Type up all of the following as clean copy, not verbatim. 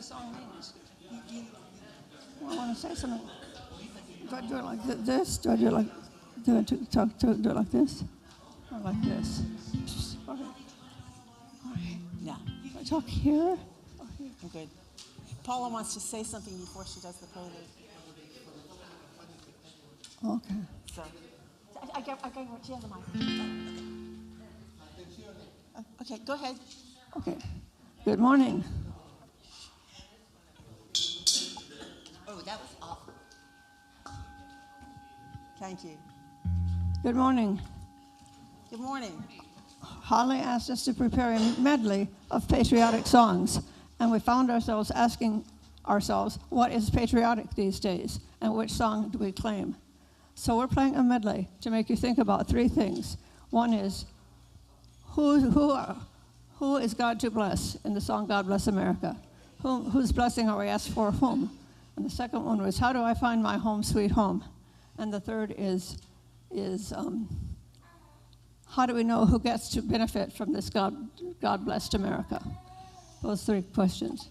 song means. Well, I want to say something. Do I do it like this? Do I do it like do it like this? Or like this? Okay. Yeah. Do I talk here? I'm good. Paula wants to say something before she does the prelude. Okay. So, I get she has a mic. Okay, go ahead. Okay. Good morning. Oh, that was awful. Thank you. Good morning. Good morning. Holley asked us to prepare a medley of patriotic songs, and we found ourselves asking ourselves, what is patriotic these days, and which song do we claim? So we're playing a medley to make you think about three things. One is, who is God to bless in the song God Bless America? Whose blessing are we asked for whom? And the second one was, how do I find my home sweet home? And the third is how do we know who gets to benefit from this God blessed America? Those three questions.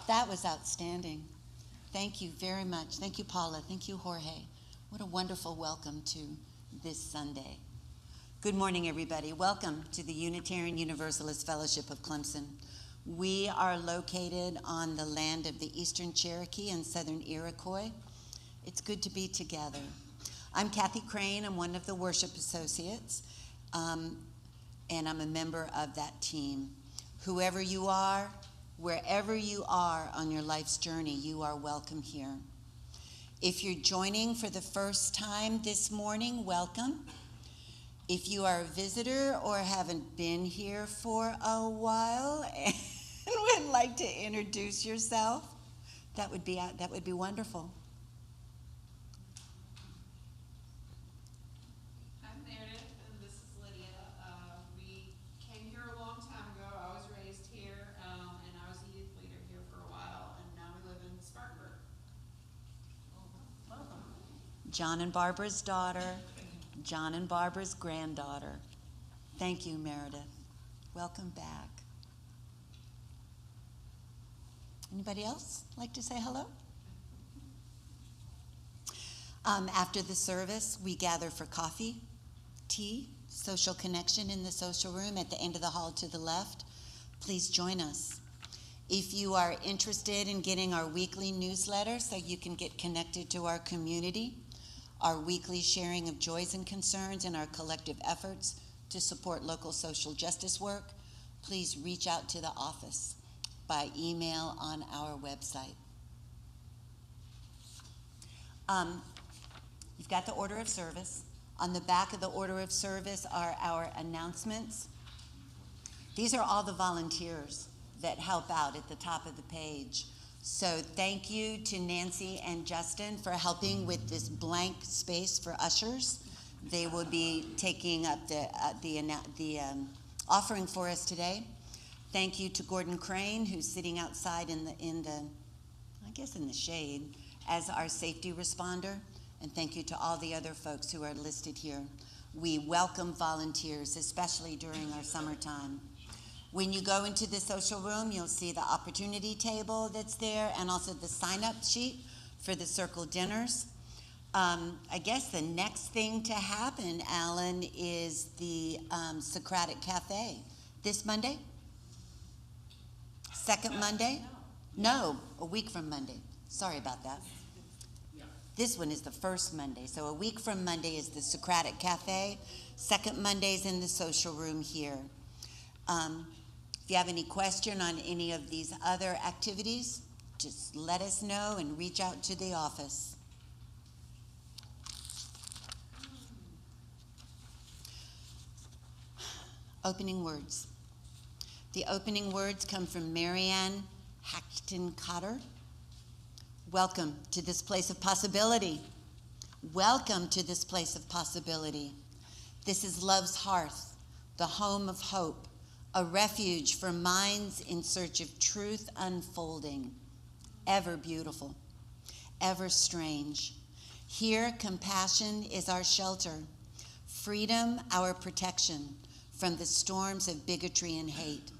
That was outstanding. Thank you very much. Thank you, Paula. Thank you, Jorge. What a wonderful welcome to this Sunday. Good morning, everybody. Welcome to the Unitarian Universalist Fellowship of Clemson. We are located on the land of the Eastern Cherokee and Southern Iroquois. It's good to be together. I'm Kathy Crain. I'm one of the worship associates, and I'm a member of that team. Whoever you are, wherever you are on your life's journey, you are welcome here. If you're joining for the first time this morning, welcome. If you are a visitor or haven't been here for a while and would like to introduce yourself, that would be wonderful. I'm Meredith, and this is Lydia. We came here a long time ago. I was raised here, and I was a youth leader here for a while, and now we live in Spartanburg. John and Barbara's daughter, John and Barbara's granddaughter. Thank you, Meredith. Welcome back. Anybody else like to say hello? After the service, we gather for coffee, tea, social connection in the social room at the end of the hall to the left. Please join us. If you are interested in getting our weekly newsletter so you can get connected to our community, our weekly sharing of joys and concerns, and our collective efforts to support local social justice work, please reach out to the office by email on our website. You've got the order of service. On the back of the order of service are our announcements. These are all the volunteers that help out at the top of the page. So thank you to Nancy and Justin for helping with this blank space for ushers. They will be taking up the offering for us today. Thank you to Gordon Crain, who's sitting outside in the shade as our safety responder. And thank you to all the other folks who are listed here. We welcome volunteers, especially during our summertime. When you go into the social room, you'll see the opportunity table that's there and also the sign-up sheet for the circle dinners. I guess the next thing to happen, Alan, is the Socratic Cafe. This Monday? Second Monday? No, a week from Monday. Sorry about that. This one is the first Monday. So a week from Monday is the Socratic Cafe. Second Monday is in the social room here. If you have any question on any of these other activities, just let us know and reach out to the office. Opening words. The opening words come from Marianne Hackton Cotter. Welcome to this place of possibility. Welcome to this place of possibility. This is love's hearth, the home of hope, a refuge for minds in search of truth unfolding, ever beautiful, ever strange. Here, compassion is our shelter, freedom our protection from the storms of bigotry and hate.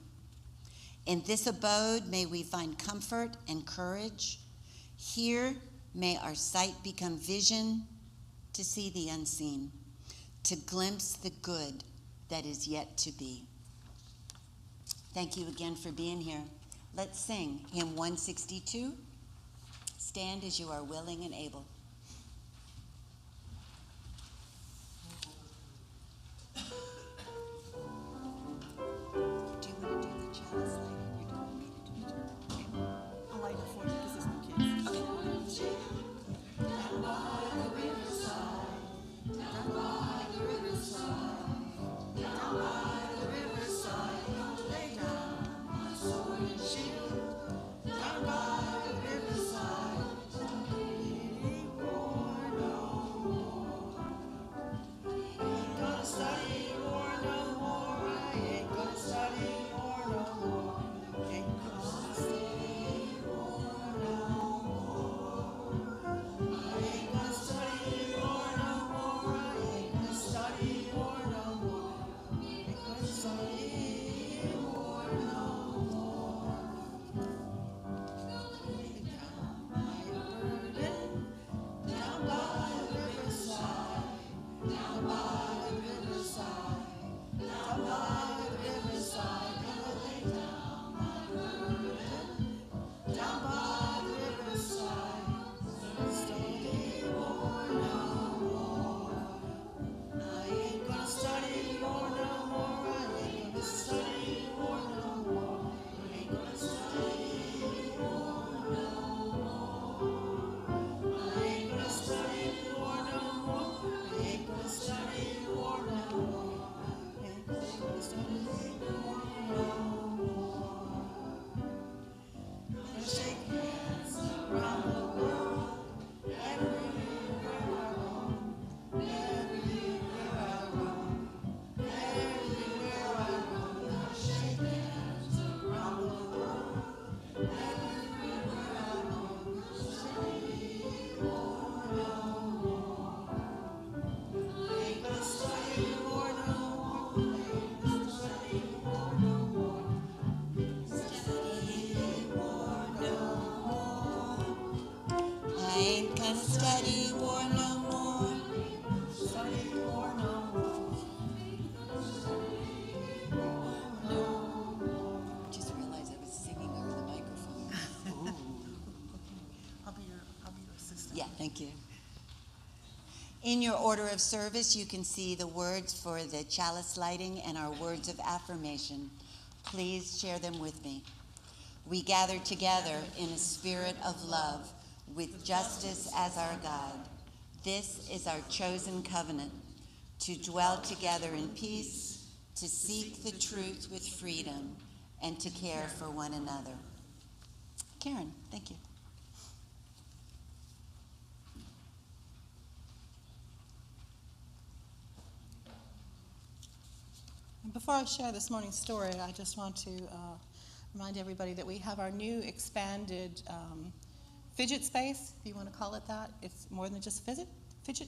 In this abode, may we find comfort and courage. Here, may our sight become vision to see the unseen, to glimpse the good that is yet to be. Thank you again for being here. Let's sing hymn 162, Stand as You Are Willing and Able. Do you want to do the chalice lighting, or do you want me to do it? Okay. I'll light it for you because there's no kids. Down by the riverside, down by the riverside, down by the riverside, lay down my sword and shield. Down by the riverside, Thank you. In your order of service, you can see the words for the chalice lighting and our words of affirmation. Please share them with me. We gather together in a spirit of love, with justice as our guide. This is our chosen covenant, to dwell together in peace, to seek the truth with freedom, and to care for one another. Karen, thank you. Before I share this morning's story, I just want to remind everybody that we have our new expanded fidget space, if you want to call it that. It's more than just fidget.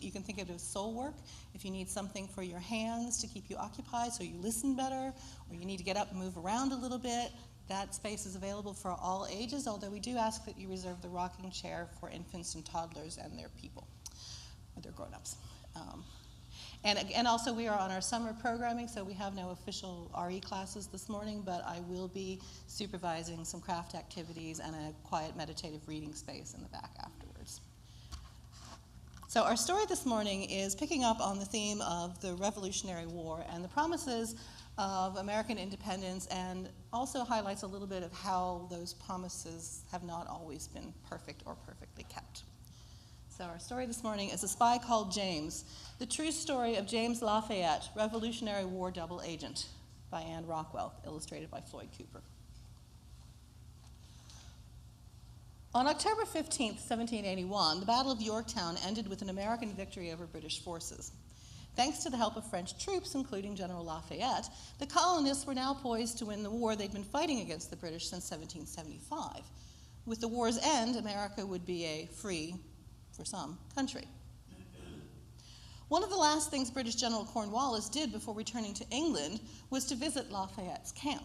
You can think of it as soul work. If you need something for your hands to keep you occupied so you listen better, or you need to get up and move around a little bit, that space is available for all ages, although we do ask that you reserve the rocking chair for infants and toddlers and their people, or their grown-ups. And also we are on our summer programming, so we have no official RE classes this morning, but I will be supervising some craft activities and a quiet meditative reading space in the back afterwards. So our story this morning is picking up on the theme of the Revolutionary War and the promises of American independence, and also highlights a little bit of how those promises have not always been perfect or perfectly kept. So our story this morning is A Spy Called James, the true story of James Lafayette, Revolutionary War double agent, by Anne Rockwell, illustrated by Floyd Cooper. On October 15, 1781, the Battle of Yorktown ended with an American victory over British forces. Thanks to the help of French troops, including General Lafayette, the colonists were now poised to win the war they'd been fighting against the British since 1775. With the war's end, America would be a free, for some, country. One of the last things British General Cornwallis did before returning to England was to visit Lafayette's camp.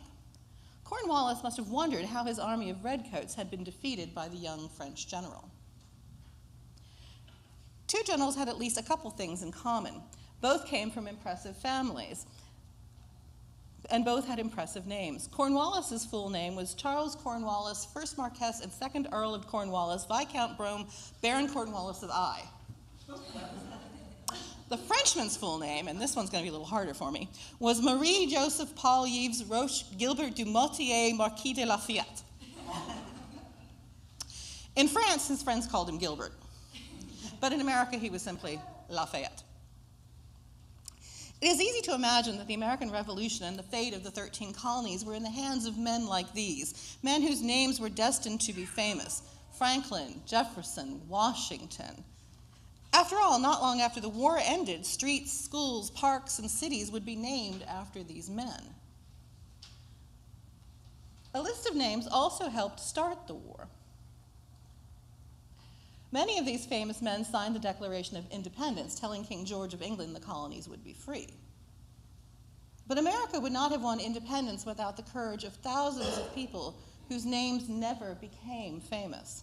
Cornwallis must have wondered how his army of redcoats had been defeated by the young French general. Two generals had at least a couple things in common. Both came from impressive families, and both had impressive names. Cornwallis's full name was Charles Cornwallis, 1st Marquess and 2nd Earl of Cornwallis, Viscount Brougham, Baron Cornwallis of Eye. The Frenchman's full name, and this one's going to be a little harder for me, was Marie-Joseph Paul Yves Roche Gilbert du Motier, Marquis de Lafayette. In France, his friends called him Gilbert, but in America, he was simply Lafayette. It is easy to imagine that the American Revolution and the fate of the 13 colonies were in the hands of men like these, men whose names were destined to be famous: Franklin, Jefferson, Washington. After all, not long after the war ended, streets, schools, parks, and cities would be named after these men. A list of names also helped start the war. Many of these famous men signed the Declaration of Independence, telling King George of England the colonies would be free. But America would not have won independence without the courage of thousands of people whose names never became famous.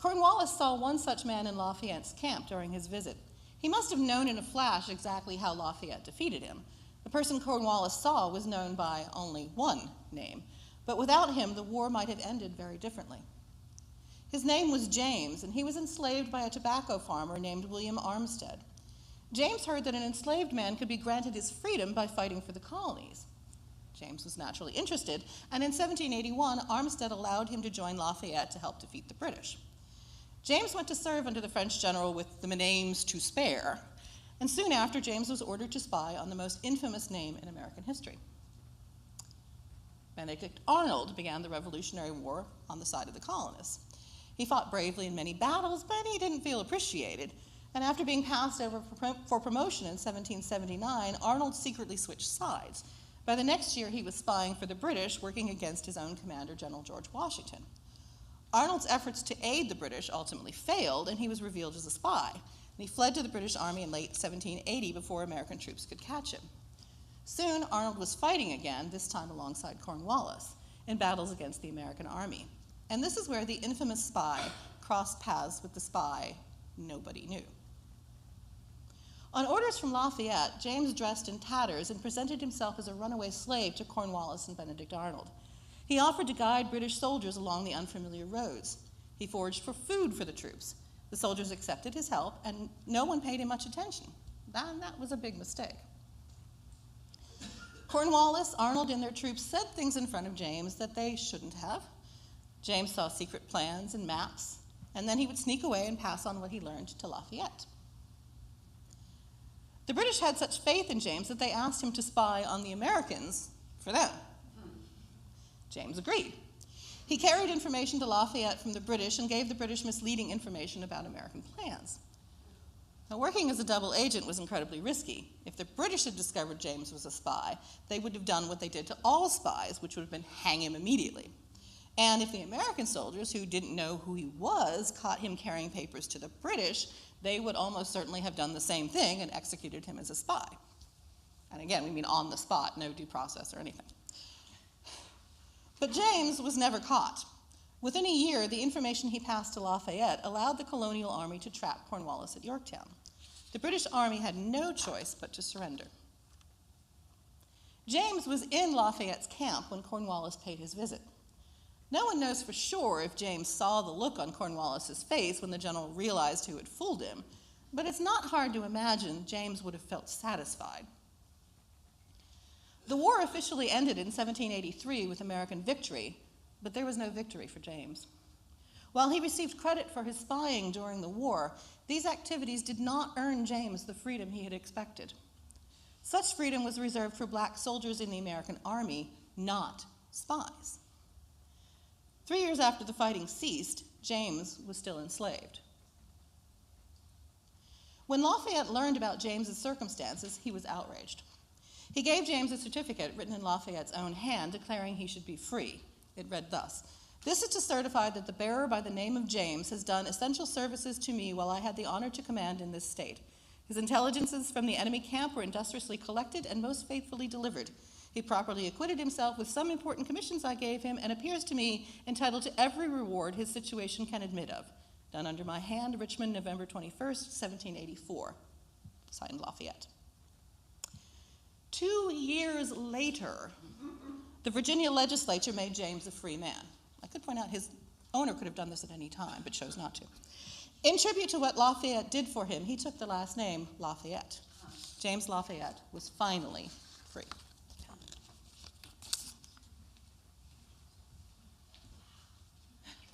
Cornwallis saw one such man in Lafayette's camp during his visit. He must have known in a flash exactly how Lafayette defeated him. The person Cornwallis saw was known by only one name, but without him, the war might have ended very differently. His name was James, and he was enslaved by a tobacco farmer named William Armstead. James heard that an enslaved man could be granted his freedom by fighting for the colonies. James was naturally interested, and in 1781, Armstead allowed him to join Lafayette to help defeat the British. James went to serve under the French general with the names to spare, and soon after, James was ordered to spy on the most infamous name in American history. Benedict Arnold began the Revolutionary War on the side of the colonists. He fought bravely in many battles, but he didn't feel appreciated, and after being passed over for promotion in 1779, Arnold secretly switched sides. By the next year, he was spying for the British, working against his own commander, General George Washington. Arnold's efforts to aid the British ultimately failed, and he was revealed as a spy. And he fled to the British Army in late 1780 before American troops could catch him. Soon, Arnold was fighting again, this time alongside Cornwallis, in battles against the American army. And this is where the infamous spy crossed paths with the spy nobody knew. On orders from Lafayette, James dressed in tatters and presented himself as a runaway slave to Cornwallis and Benedict Arnold. He offered to guide British soldiers along the unfamiliar roads. He foraged for food for the troops. The soldiers accepted his help, and no one paid him much attention. That was a big mistake. Cornwallis, Arnold, and their troops said things in front of James that they shouldn't have. James saw secret plans and maps, and then he would sneak away and pass on what he learned to Lafayette. The British had such faith in James that they asked him to spy on the Americans for them. James agreed. He carried information to Lafayette from the British and gave the British misleading information about American plans. Now, working as a double agent was incredibly risky. If the British had discovered James was a spy, they would have done what they did to all spies, which would have been hang him immediately. And if the American soldiers, who didn't know who he was, caught him carrying papers to the British, they would almost certainly have done the same thing and executed him as a spy. And again, we mean on the spot, no due process or anything. But James was never caught. Within a year, the information he passed to Lafayette allowed the colonial army to trap Cornwallis at Yorktown. The British army had no choice but to surrender. James was in Lafayette's camp when Cornwallis paid his visit. No one knows for sure if James saw the look on Cornwallis's face when the general realized who had fooled him, but it's not hard to imagine James would have felt satisfied. The war officially ended in 1783 with American victory, but there was no victory for James. While he received credit for his spying during the war, these activities did not earn James the freedom he had expected. Such freedom was reserved for black soldiers in the American army, not spies. 3 years after the fighting ceased, James was still enslaved. When Lafayette learned about James's circumstances, he was outraged. He gave James a certificate written in Lafayette's own hand declaring he should be free. It read thus: "This is to certify that the bearer by the name of James has done essential services to me while I had the honor to command in this state. His intelligences from the enemy camp were industriously collected and most faithfully delivered. He properly acquitted himself with some important commissions I gave him and appears to me entitled to every reward his situation can admit of. Done under my hand, Richmond, November 21st, 1784. Signed, Lafayette." 2 years later, the Virginia legislature made James a free man. I could point out his owner could have done this at any time, but chose not to. In tribute to what Lafayette did for him, he took the last name Lafayette. James Lafayette was finally free.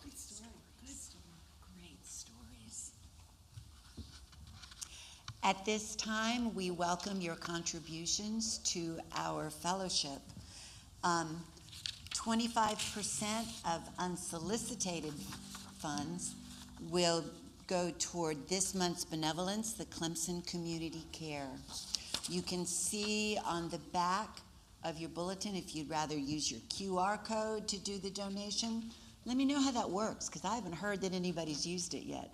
Good story. Great stories. At this time, we welcome your contributions to our fellowship. 25% of unsolicited funds will go toward this month's benevolence, the Clemson Community Care. You can see on the back of your bulletin if you'd rather use your QR code to do the donation. Let me know how that works, because I haven't heard that anybody's used it yet.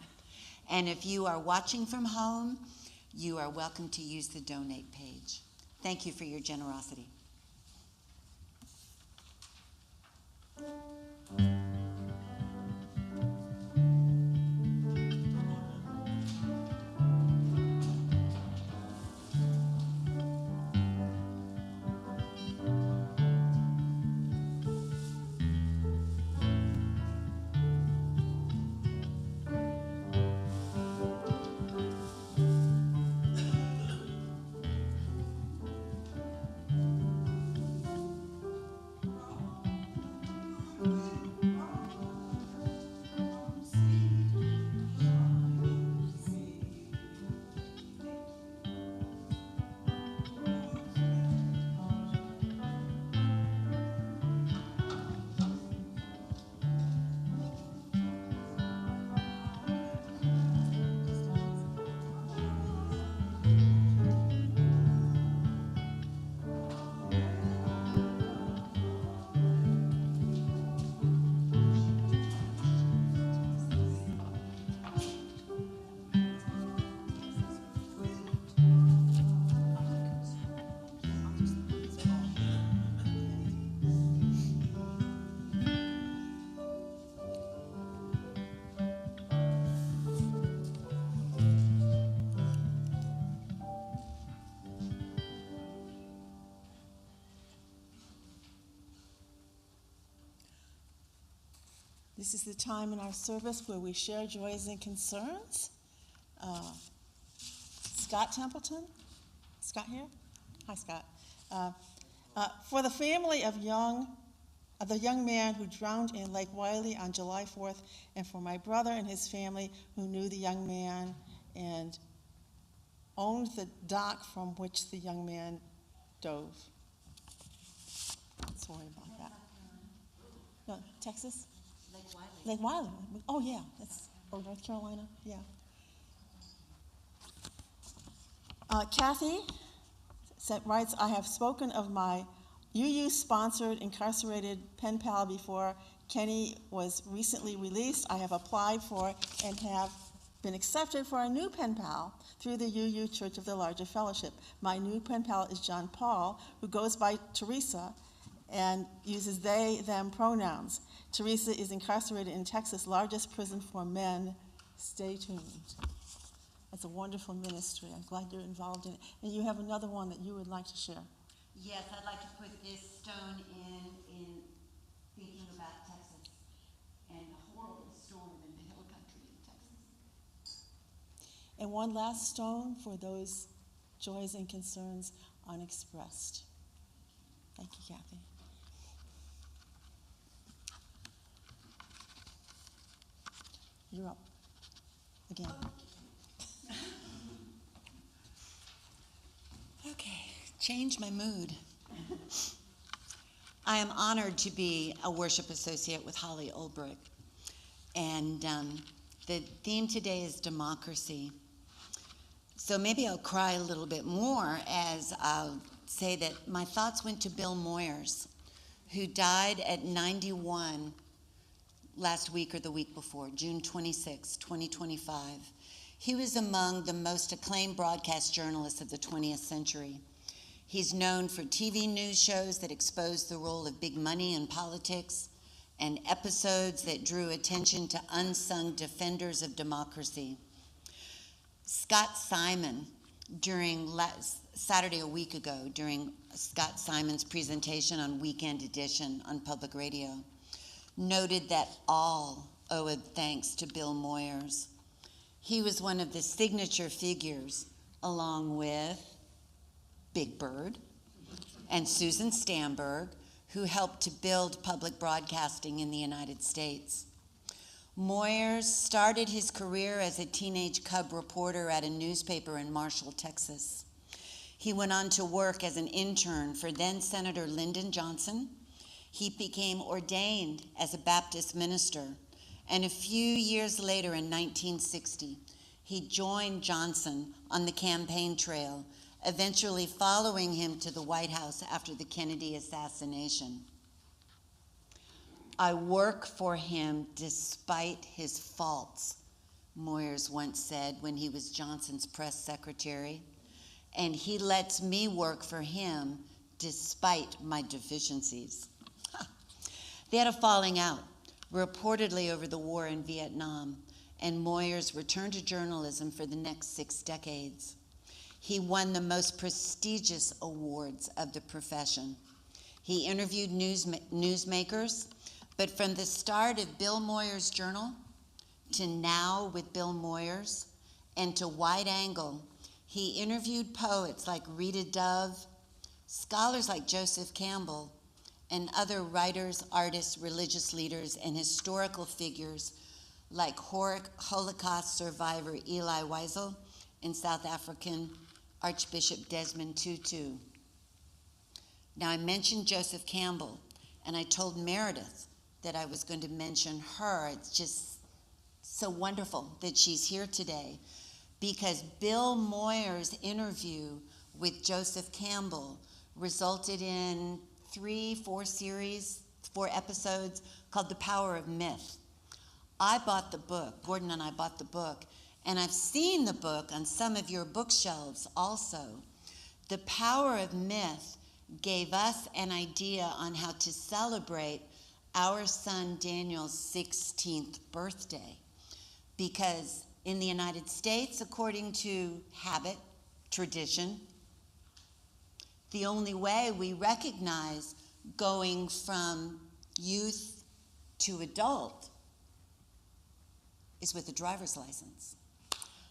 And if you are watching from home, you are welcome to use the donate page. Thank you for your generosity. This is the time in our service where we share joys and concerns. Scott Templeton? Scott here? Hi, Scott. For the family of the young man who drowned in Lake Wiley on July 4th, and for my brother and his family who knew the young man and owned the dock from which the young man dove. Sorry about that. No, Texas? Lake Wiley. Lake Wiley. Oh, yeah. That's North Carolina. Yeah. Kathy writes, I have spoken of my UU-sponsored incarcerated pen pal before. Kenny was recently released. I have applied for and have been accepted for a new pen pal through the UU Church of the Larger Fellowship. My new pen pal is John Paul, who goes by Teresa and uses they, them pronouns. Teresa is incarcerated in Texas' largest prison for men. Stay tuned. It's a wonderful ministry. I'm glad you're involved in it. And you have another one that you would like to share. Yes, I'd like to put this stone in thinking about Texas and the horrible storm in the hill country in Texas. And one last stone for those joys and concerns unexpressed. Thank you, Kathy. You're up again. Okay, change my mood. I am honored to be a worship associate with Holley Ulbrich. And the theme today is democracy. So maybe I'll cry a little bit more as I'll say that my thoughts went to Bill Moyers, who died at 91 last week or the week before, June 26, 2025. He was among the most acclaimed broadcast journalists of the 20th century. He's known for TV news shows that exposed the role of big money in politics and episodes that drew attention to unsung defenders of democracy. Scott Simon, during Saturday a week ago, during Scott Simon's presentation on Weekend Edition on public radio, noted that all owed thanks to Bill Moyers. He was one of the signature figures, along with Big Bird and Susan Stamberg, who helped to build public broadcasting in the United States. Moyers started his career as a teenage cub reporter at a newspaper in Marshall, Texas. He went on to work as an intern for then Senator Lyndon Johnson. He became ordained as a Baptist minister, and a few years later in 1960, he joined Johnson on the campaign trail, eventually following him to the White House after the Kennedy assassination. I work for him despite his faults, Moyers once said when he was Johnson's press secretary, and he lets me work for him despite my deficiencies. They had a falling out, reportedly over the war in Vietnam, and Moyers returned to journalism for the next 6 decades. He won the most prestigious awards of the profession. He interviewed newsmakers, but from the start of Bill Moyers' Journal to now with Bill Moyers and to Wide Angle, he interviewed poets like Rita Dove, scholars like Joseph Campbell, and other writers, artists, religious leaders, and historical figures like Holocaust survivor Elie Wiesel and South African Archbishop Desmond Tutu. Now, I mentioned Joseph Campbell, and I told Meredith that I was going to mention her. It's just so wonderful that she's here today, because Bill Moyers' interview with Joseph Campbell resulted in 4 episodes called The Power of Myth. I bought the book, Gordon and I bought the book, and I've seen the book on some of your bookshelves also. The Power of Myth gave us an idea on how to celebrate our son Daniel's 16th birthday, because in the United States, according to habit, tradition, the only way we recognize going from youth to adult is with a driver's license.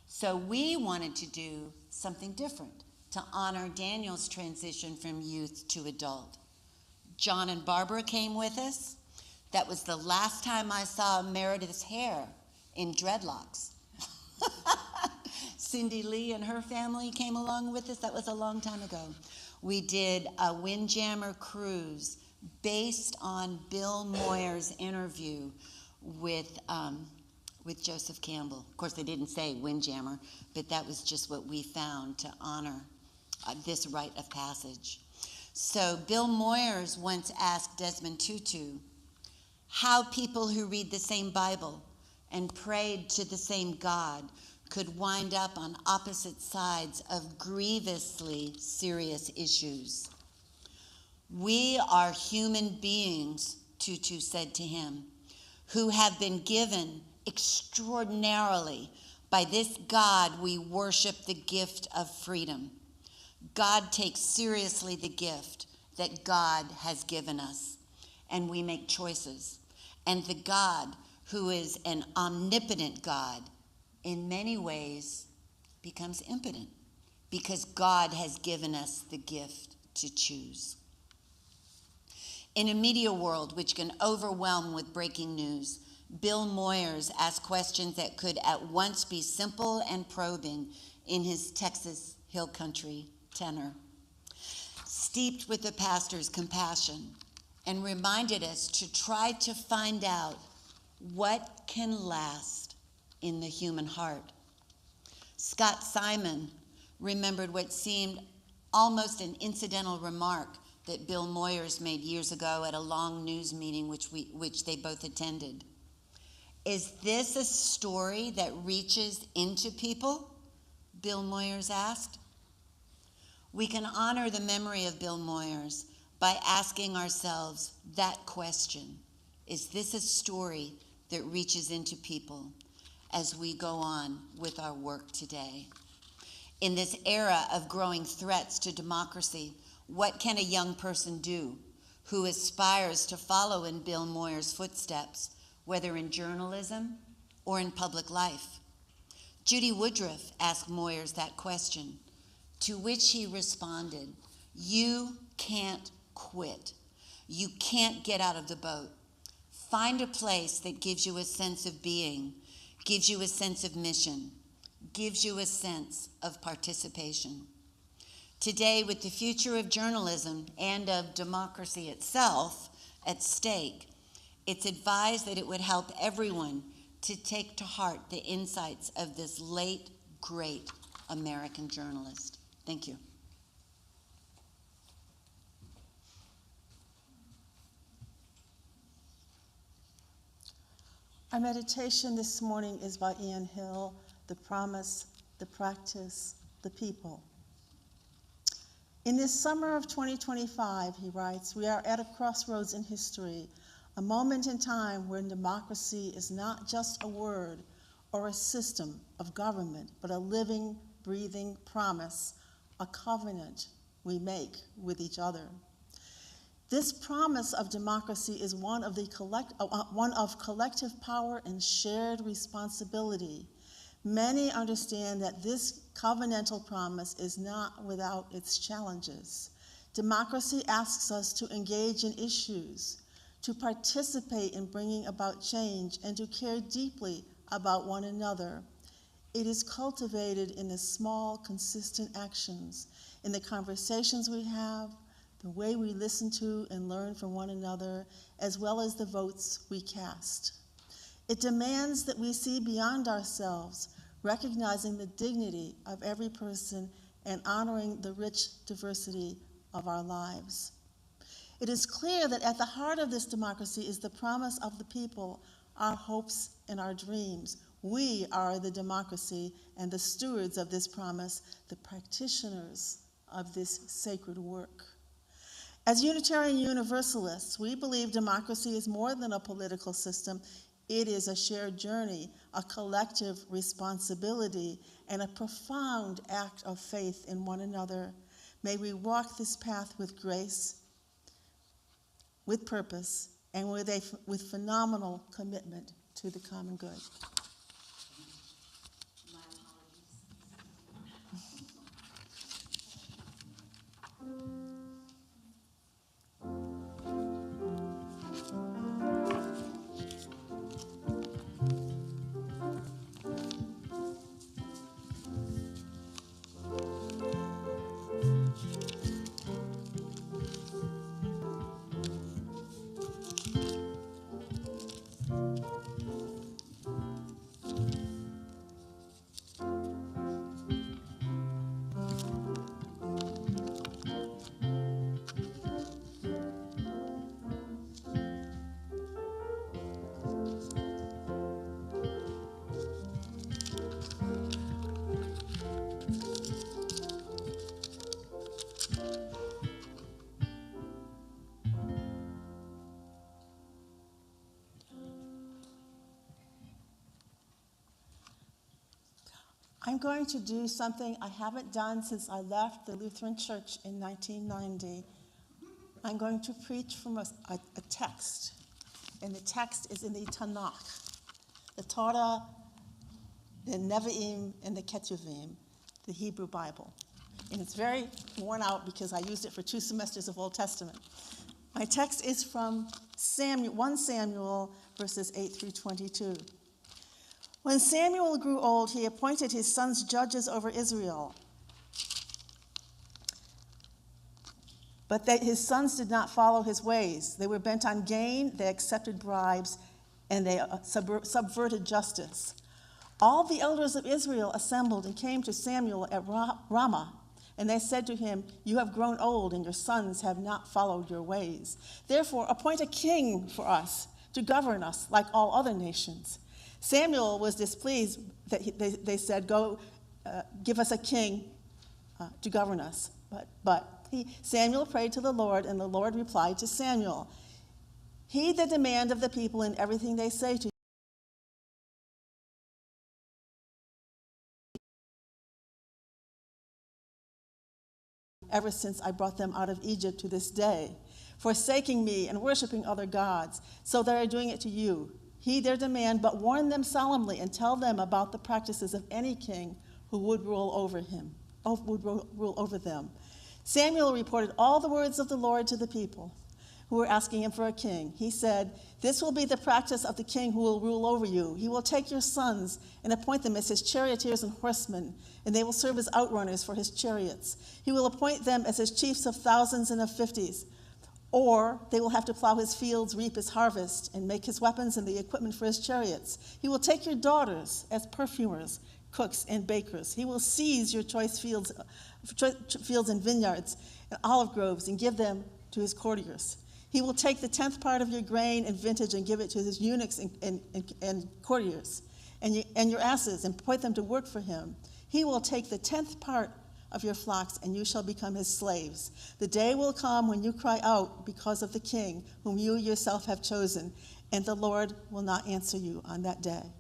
So we wanted to do something different to honor Daniel's transition from youth to adult. John and Barbara came with us. That was the last time I saw Meredith's hair in dreadlocks. Cindy Lee and her family came along with us. That was a long time ago. We did a Windjammer cruise based on Bill Moyer's interview with Joseph Campbell. Of course, they didn't say Windjammer, but that was just what we found to honor this rite of passage. So Bill Moyers once asked Desmond Tutu how people who read the same Bible and prayed to the same God could wind up on opposite sides of grievously serious issues. We are human beings, Tutu said to him, who have been given extraordinarily by this God we worship the gift of freedom. God takes seriously the gift that God has given us, and we make choices. And the God who is an omnipotent God, in many ways, becomes impotent because God has given us the gift to choose. In a media world which can overwhelm with breaking news, Bill Moyers asked questions that could at once be simple and probing in his Texas Hill Country tenor, steeped with the pastor's compassion, and reminded us to try to find out what can last in the human heart. Scott Simon remembered what seemed almost an incidental remark that Bill Moyers made years ago at a long news meeting which they both attended. Is this a story that reaches into people? Bill Moyers asked. We can honor the memory of Bill Moyers by asking ourselves that question. Is this a story that reaches into people as we go on with our work today? In this era of growing threats to democracy, what can a young person do who aspires to follow in Bill Moyers' footsteps, whether in journalism or in public life? Judy Woodruff asked Moyers that question, to which he responded, "You can't quit. You can't get out of the boat. Find a place that gives you a sense of being, gives you a sense of mission, gives you a sense of participation." Today, with the future of journalism and of democracy itself at stake, it's advised that it would help everyone to take to heart the insights of this late, great American journalist. Thank you. Our meditation this morning is by Ian Hill, The Promise, the Practice, the People. In this summer of 2025, he writes, we are at a crossroads in history, a moment in time when democracy is not just a word or a system of government, but a living, breathing promise, a covenant we make with each other. This promise of democracy is one of collective power and shared responsibility. Many understand that this covenantal promise is not without its challenges. Democracy asks us to engage in issues, to participate in bringing about change, and to care deeply about one another. It is cultivated in the small, consistent actions, in the conversations we have, the way we listen to and learn from one another, as well as the votes we cast. It demands that we see beyond ourselves, recognizing the dignity of every person and honoring the rich diversity of our lives. It is clear that at the heart of this democracy is the promise of the people, our hopes and our dreams. We are the democracy and the stewards of this promise, the practitioners of this sacred work. As Unitarian Universalists, we believe democracy is more than a political system. It is a shared journey, a collective responsibility, and a profound act of faith in one another. May we walk this path with grace, with purpose, and with phenomenal commitment to the common good. I'm going to do something I haven't done since I left the Lutheran Church in 1990. I'm going to preach from a text, and the text is in the Tanakh, the Torah, the Nevi'im, and the Ketuvim, the Hebrew Bible. And it's very worn out because I used it for 2 semesters of Old Testament. My text is from 1 Samuel, verses 8 through 22. When Samuel grew old, he appointed his sons judges over Israel. But his sons did not follow his ways. They were bent on gain, they accepted bribes, and they subverted justice. All the elders of Israel assembled and came to Samuel at Ramah, and they said to him, "You have grown old, and your sons have not followed your ways. Therefore, appoint a king for us to govern us like all other nations." Samuel was displeased that they said, "Go, give us a king to govern us." Samuel prayed to the Lord, and the Lord replied to Samuel, "Heed the demand of the people in everything they say to you. Ever since I brought them out of Egypt to this day, forsaking me and worshiping other gods, so they are doing it to you. Heed their demand, but warn them solemnly and tell them about the practices of any king who would rule over them." Samuel reported all the words of the Lord to the people who were asking him for a king. He said, "This will be the practice of the king who will rule over you. He will take your sons and appoint them as his charioteers and horsemen, and they will serve as outrunners for his chariots. He will appoint them as his chiefs of thousands and of 50s. Or they will have to plow his fields, reap his harvest, and make his weapons and the equipment for his chariots. He will take your daughters as perfumers, cooks, and bakers. He will seize your choice fields and vineyards and olive groves and give them to his courtiers. He will take the 10th part of your grain and vintage and give it to his eunuchs and courtiers and your asses and put them to work for him. He will take the 10th part of your flocks, and you shall become his slaves. The day will come when you cry out because of the king whom you yourself have chosen, and the Lord will not answer you on that day."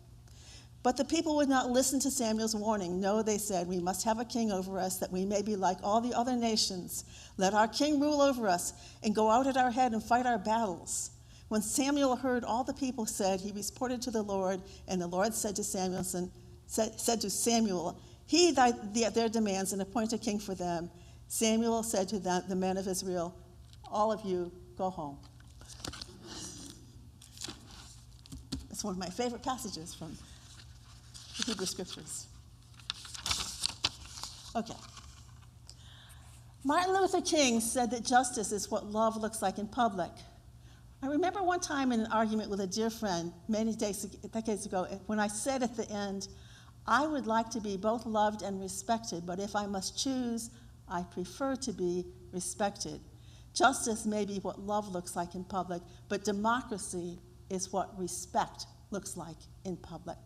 But the people would not listen to Samuel's warning. "No," they said, "we must have a king over us that we may be like all the other nations. Let our king rule over us and go out at our head and fight our battles." When Samuel heard all the people said, he reported to the Lord, and the Lord said to Samuel, "Heed their demands and appoint a king for them." Samuel said to the men of Israel, "All of you, go home." It's one of my favorite passages from the Hebrew Scriptures. Okay. Martin Luther King said that justice is what love looks like in public. I remember one time in an argument with a dear friend many decades ago, when I said at the end, "I would like to be both loved and respected, but if I must choose, I prefer to be respected. Justice may be what love looks like in public, but democracy is what respect looks like in public."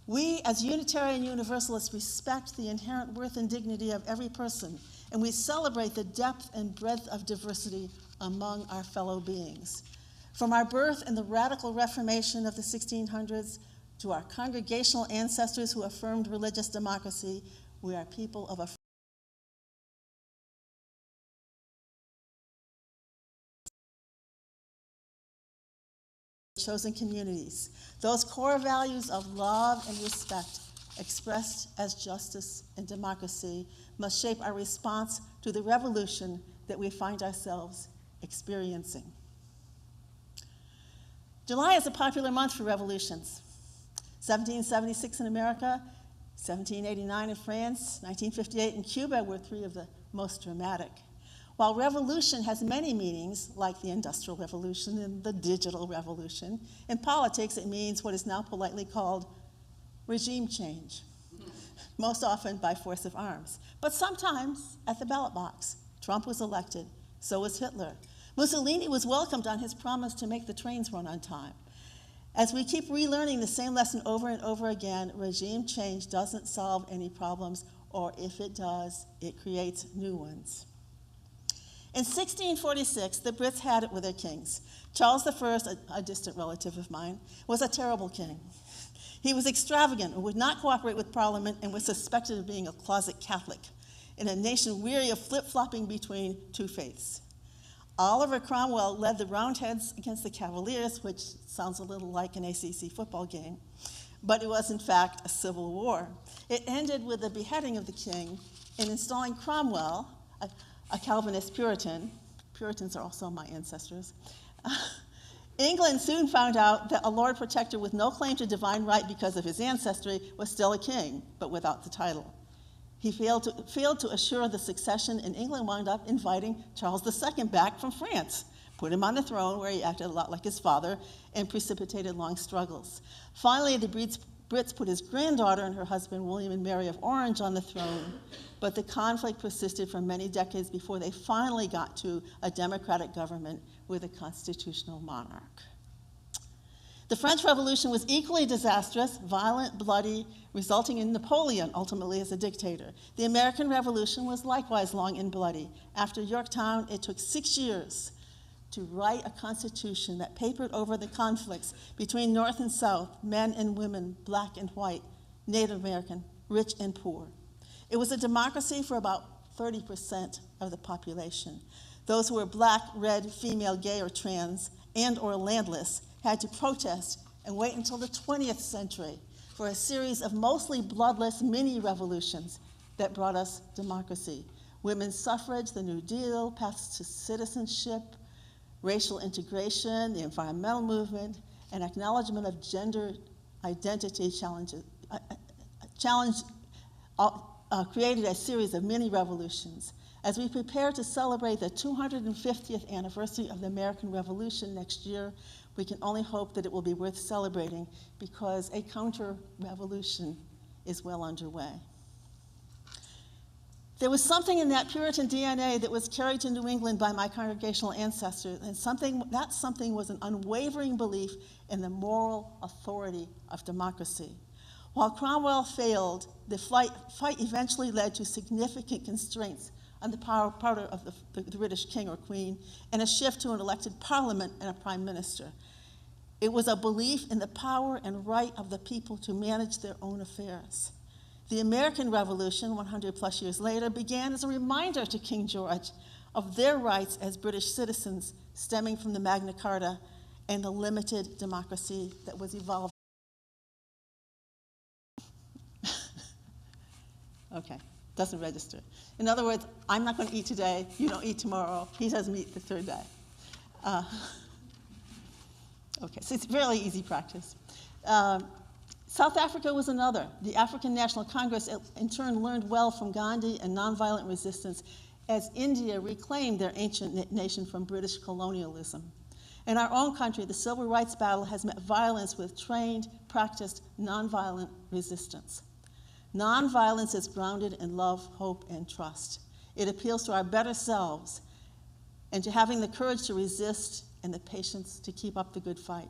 We, as Unitarian Universalists, respect the inherent worth and dignity of every person, and we celebrate the depth and breadth of diversity among our fellow beings. From our birth in the radical Reformation of the 1600s to our congregational ancestors who affirmed religious democracy, we are people of a chosen communities. Those core values of love and respect, expressed as justice and democracy, must shape our response to the revolution that we find ourselves experiencing. July is a popular month for revolutions. 1776 in America, 1789 in France, 1958 in Cuba were 3 of the most dramatic. While revolution has many meanings, like the Industrial Revolution and the Digital Revolution, in politics it means what is now politely called regime change, most often by force of arms, but sometimes at the ballot box. Trump was elected, so was Hitler. Mussolini was welcomed on his promise to make the trains run on time. As we keep relearning the same lesson over and over again, regime change doesn't solve any problems, or if it does, it creates new ones. In 1646, the Brits had it with their kings. Charles I, a distant relative of mine, was a terrible king. He was extravagant and would not cooperate with Parliament and was suspected of being a closet Catholic in a nation weary of flip-flopping between two faiths. Oliver Cromwell led the Roundheads against the Cavaliers, which sounds a little like an ACC football game, but it was in fact a civil war. It ended with the beheading of the king and installing Cromwell, a Calvinist Puritan. Puritans are also my ancestors. England soon found out that a Lord Protector with no claim to divine right because of his ancestry was still a king, but without the title. He failed to assure the succession, and England wound up inviting Charles II back from France, put him on the throne where he acted a lot like his father, and precipitated long struggles. Finally, the Brits put his granddaughter and her husband, William and Mary of Orange, on the throne, but the conflict persisted for many decades before they finally got to a democratic government with a constitutional monarch. The French Revolution was equally disastrous, violent, bloody, resulting in Napoleon ultimately as a dictator. The American Revolution was likewise long and bloody. After Yorktown, it took 6 years to write a constitution that papered over the conflicts between North and South, men and women, black and white, Native American, rich and poor. It was a democracy for about 30% of the population. Those who were black, red, female, gay, or trans, and or landless had to protest and wait until the 20th century for a series of mostly bloodless mini-revolutions that brought us democracy. Women's suffrage, the New Deal, paths to citizenship, racial integration, the environmental movement, and acknowledgement of gender identity created a series of mini-revolutions. As we prepare to celebrate the 250th anniversary of the American Revolution next year, we can only hope that it will be worth celebrating because a counter-revolution is well underway. There was something in that Puritan DNA that was carried to New England by my congregational ancestors, and that something was an unwavering belief in the moral authority of democracy. While Cromwell failed, the fight eventually led to significant constraints on the power of the British king or queen, and a shift to an elected parliament and a prime minister. It was a belief in the power and right of the people to manage their own affairs. The American Revolution, 100 plus years later, began as a reminder to King George of their rights as British citizens, stemming from the Magna Carta and the limited democracy that was evolving. Okay, doesn't register. In other words, I'm not going to eat today, you don't eat tomorrow, he doesn't eat the third day. Okay, so it's really easy practice. South Africa was another. The African National Congress in turn learned well from Gandhi and nonviolent resistance as India reclaimed their ancient nation from British colonialism. In our own country, the civil rights battle has met violence with trained, practiced nonviolent resistance. Nonviolence is grounded in love, hope, and trust. It appeals to our better selves and to having the courage to resist and the patience to keep up the good fight.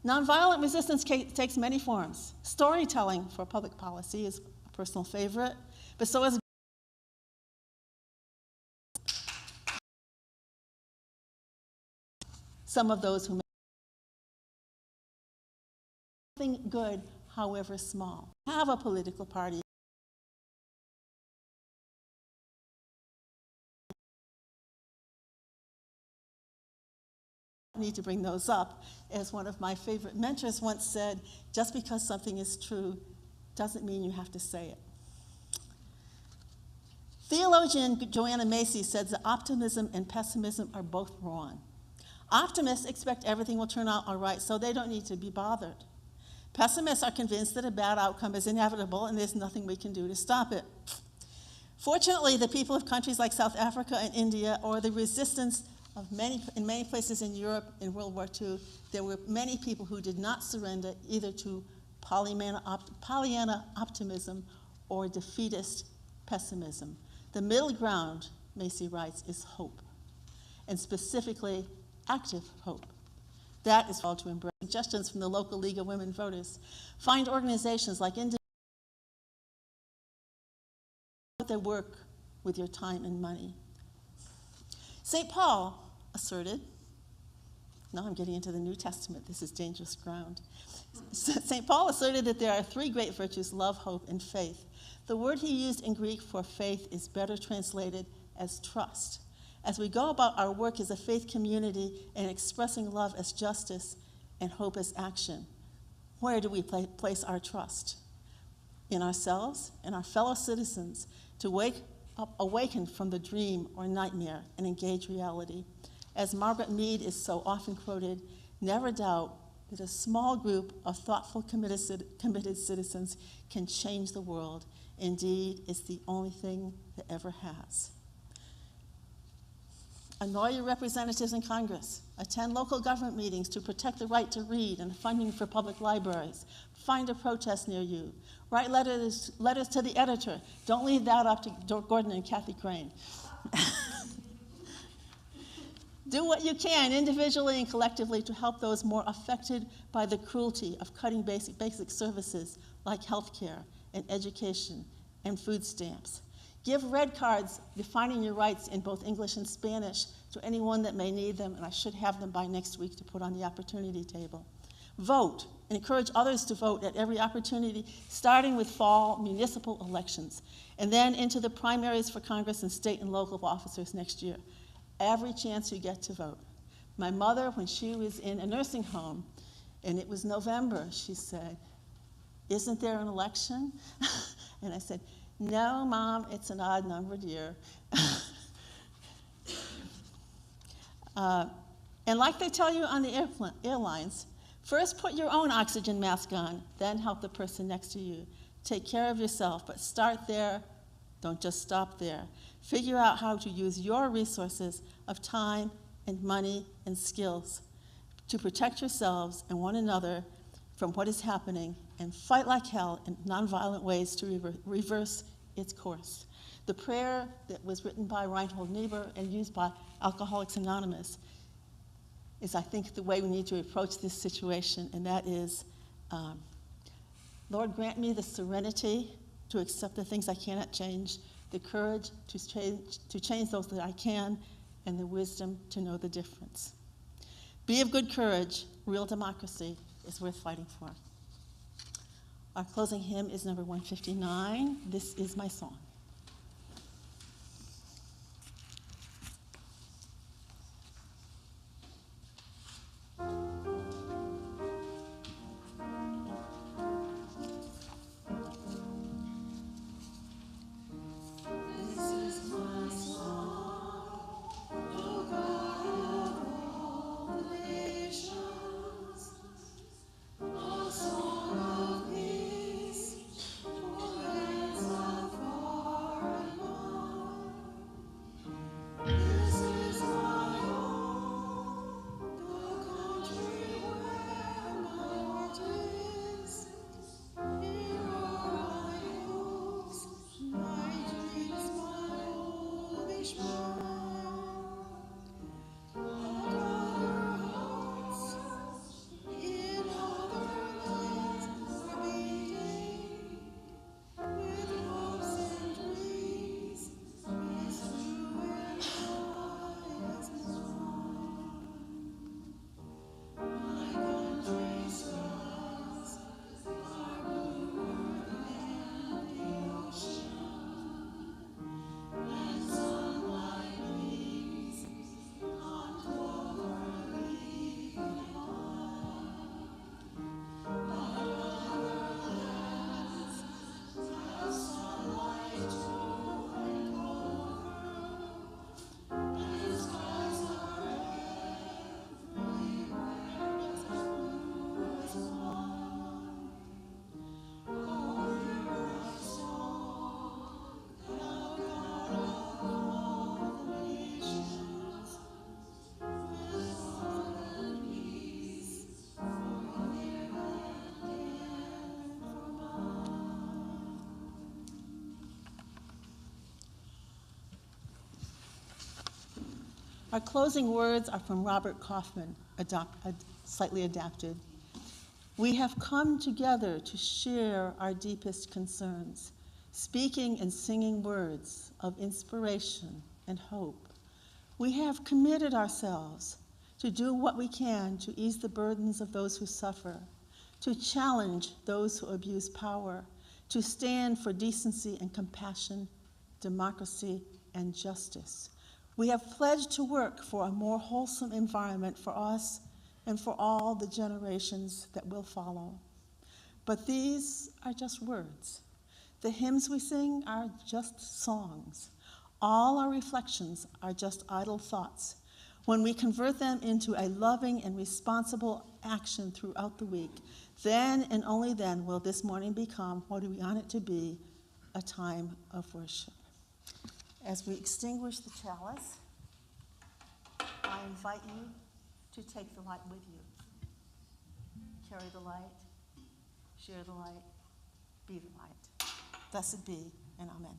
Nonviolent resistance takes many forms. Storytelling for public policy is a personal favorite, but so is some of those who make something good, however small. Have a political party. I need to bring those up. As one of my favorite mentors once said, just because something is true doesn't mean you have to say it. Theologian Joanna Macy says that optimism and pessimism are both wrong. Optimists expect everything will turn out all right, so they don't need to be bothered. Pessimists are convinced that a bad outcome is inevitable and there's nothing we can do to stop it. Fortunately, the people of countries like South Africa and India, or the resistance of in many places in Europe in World War II, there were many people who did not surrender either to Pollyanna optimism or defeatist pessimism. The middle ground, Macy writes, is hope, and specifically active hope. That is called to embrace. Suggestions from the local League of Women Voters. Find organizations like their work with your time and money. St. Paul asserted, Now I'm getting into the New Testament. This is dangerous ground. St. Paul asserted that there are three great virtues: love, hope, and faith. The word he used in Greek for faith is better translated as trust. As we go about our work as a faith community and expressing love as justice and hope as action, where do we place our trust? In ourselves and our fellow citizens, to wake up awakened from the dream or nightmare and engage reality. As Margaret Mead is so often quoted, never doubt that a small group of thoughtful, committed citizens can change the world. Indeed, it's the only thing that ever has. Annoy your representatives in Congress. Attend local government meetings to protect the right to read and funding for public libraries. Find a protest near you. Write letters to the editor. Don't leave that up to Gordon and Kathy Crain. Do what you can, individually and collectively, to help those more affected by the cruelty of cutting basic services like health care and education and food stamps. Give red cards defining your rights in both English and Spanish to anyone that may need them, and I should have them by next week to put on the opportunity table. Vote, and encourage others to vote at every opportunity, starting with fall municipal elections, and then into the primaries for Congress and state and local officers next year. Every chance you get to vote. My mother, when she was in a nursing home, and it was November, she said, "Isn't there an election?" And I said, "No, Mom, it's an odd-numbered year." And like they tell you on the airlines, first put your own oxygen mask on, then help the person next to you. Take care of yourself, but start there. Don't just stop there. Figure out how to use your resources of time and money and skills to protect yourselves and one another from what is happening, and fight like hell in nonviolent ways to reverse its course. The prayer that was written by Reinhold Niebuhr and used by Alcoholics Anonymous is, I think, the way we need to approach this situation, and that is, Lord, grant me the serenity to accept the things I cannot change, the courage to change those that I can, and the wisdom to know the difference. Be of good courage. Real democracy is worth fighting for. Our closing hymn is number 159. This is my song. Our closing words are from Robert Kaufman, slightly adapted. We have come together to share our deepest concerns, speaking and singing words of inspiration and hope. We have committed ourselves to do what we can to ease the burdens of those who suffer, to challenge those who abuse power, to stand for decency and compassion, democracy and justice. We have pledged to work for a more wholesome environment for us and for all the generations that will follow. But these are just words. The hymns we sing are just songs. All our reflections are just idle thoughts. When we convert them into a loving and responsible action throughout the week, then and only then will this morning become what we want it to be, a time of worship. As we extinguish the chalice, I invite you to take the light with you. Carry the light, share the light, be the light. Blessed be, and amen.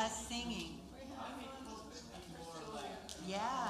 us singing. Yeah.